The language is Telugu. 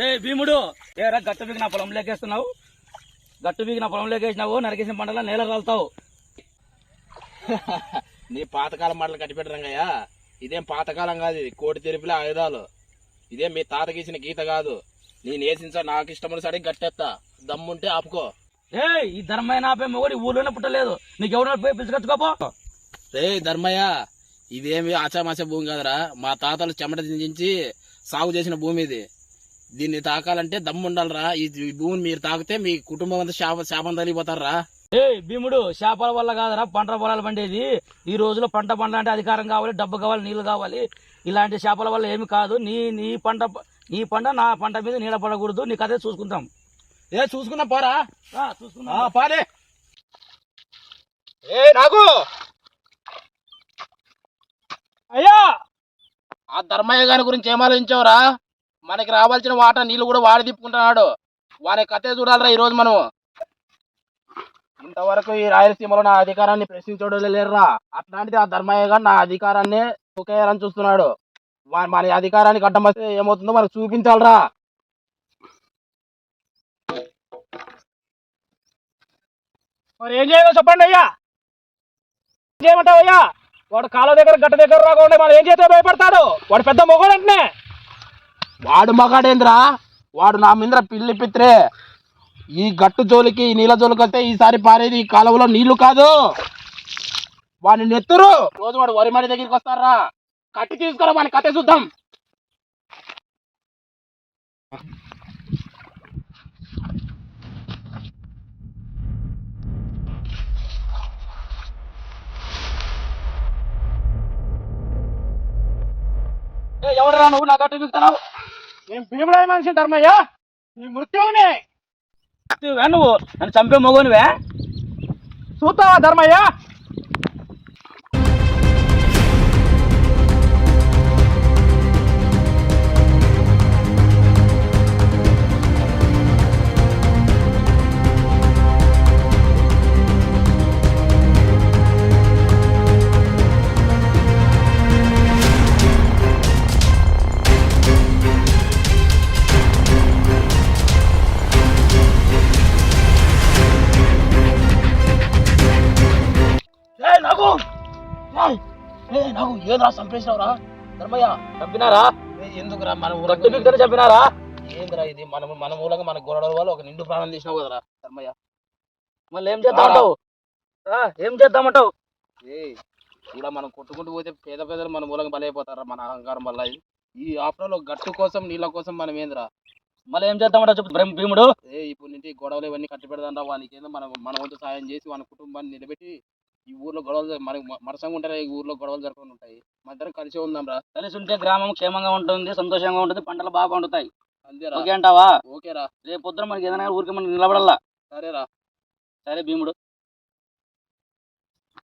ఏ భీముడు, ఏరా గట్టు బిగి నా పొలం లేకేస్తున్నావు? గట్టు బిగి నా పొలం లేకేసినావు, నరికేసిన పంటల నేల రాలుతావు. నీ పాతకాలం మాటలు కట్టిపెట్టు రంగయ్య. ఇదేం పాతకాలం కాదు, ఇది కోటి తెరిపిలే ఆయుధాలు. ఇదేం మీ తాత గీసిన గీత కాదు. నేను వేసించా నాకు ఇష్టమైన సడి గట్టెత్తా, దమ్ముంటే ఆపుకో. ఏ ఈ ధర్మైన ఆపే మొగడు ఊర్లోనే పుట్టలేదు, నీకెవరో పోయి పిలుచుకొచ్చుకోపో. రే ధర్మయ్య, ఇదేమి ఆచామాచ భూమి కాదురా, మా తాతలు చెమట దించి సాగు చేసిన భూమి ఇది. దీన్ని తాకాలంటే దమ్ము ఉండాలరా. ఈ భూమిని మీరు తాకితే మీ కుటుంబం అంతా శాపం తగిలిపోతారా. ఏ భీముడు, చేపల వల్ల కాదురా పంట పొలాలు పండేది. ఈ రోజులో పంట పండాలంటే అధికారం కావాలి, డబ్బు కావాలి, నీళ్లు కావాలి. ఇలాంటి చేపల వల్ల ఏమి కాదు. నీ పంట నా పంట మీద నీడ పడకూడదు. నీ కథే చూసుకుంటాం. ఏ చూసుకున్నా పోరా, చూసుకుందాం. పాడే. ఏ నాకు అయ్యా, ఆ ధర్మయ్య గారి గురించి ఏం ఆలోచించావురా? మనకి రావాల్సిన వాటా నీళ్ళు కూడా వాడి తిప్పుకుంటున్నాడు. వారి కథే చూడాలరా ఈరోజు మనం. ఇంతవరకు ఈ రాయలసీమలో నా అధికారాన్ని ప్రశ్నించడం లేరురా. అట్లాంటిది ఆ ధర్మయ్య గారు నా అధికారాన్ని తుకేయాలని చూస్తున్నాడు. మన అధికారానికి అడ్డం వస్తే ఏమవుతుందో మనకు చూపించాలరా. మరి ఏం చేయాలో చెప్పండి అయ్యా. ఏం చేయమంటావు అయ్యా? వాడు కాళ్ళ దగ్గర గట్ట దగ్గర రాకుండా మనం ఏం చేస్తే భయపడతాడు? వాడు పెద్ద మొగోడు అంటే. వాడు మగాడేంద్రా, వాడు నా మీద పిల్లి పిత్రే. ఈ గట్టు జోలికి ఈ నీళ్ళ జోలికి వస్తే ఈసారి పారేది ఈ కాలువలో నీళ్లు కాదు, వాడిని నెత్తురు. రోజు వాడు వరి మడి దగ్గరికి వస్తారా, కట్టి తీసుకురా వాడిని కట్టే చూద్దాం. ఎవడరా నువ్వు నా గట్టు బిగుతున్నావు? నేను భీముడై మనిషి ధర్మయ్య, నీ మృత్యువుని. నువ్వు నన్ను చంపే మొగోనివే? చూస్తావా ధర్మయ్య? నాకు ఏదరా చంపేసినవరా ధర్మయ్య? చంపినారా? ఎందుకురా మనం గట్టు బిగుతూనే చంపినారా? ఏందిరా ఇది? మన మూలంగా మన గొడవ వాళ్ళు ఒక నిండు ప్రాణం తీసినావు కదరా ధర్మయ్య. మళ్ళీ ఏం చేద్దామంటావు? ఏం చేద్దామంటావు? ఇలా మనం కొట్టుకుంటూ పోతే పేద పేదలు మన మూలంగా బలైపోతారా మన అహంకారం వల్ల. ఈ ఆఫ్టర్ గట్టు కోసం నీళ్ళ కోసం మనం ఏందిరా? మళ్ళీ ఏం చేద్దామంటావు చెప్పు భీముడు. ఇప్పుడు నుండి గొడవలు ఇవన్నీ కట్టి పెడదాం రా. వానికి ఏందో మన వంతు సాయం చేసి మన కుటుంబాన్ని నిలబెట్టి ఈ ఊర్లో గొడవలు మనకి మనసంగా ఉంటారా? ఈ ఊర్లో గొడవలు జరగకుండా ఉంటాయి. మధ్యాహ్నం కలిసి ఉందాం రా. కలిసి ఉంటే గ్రామం క్షేమంగా ఉంటుంది, సంతోషంగా ఉంటుంది, పంటలు బాగా పండుతాయి. అంతేరా? ఓకే అంటావా? ఓకేరా. రేపు పొద్దున మనకి ఏదైనా ఊరికి మనం నిలబడాలా. సరేరా. సరే భీముడు.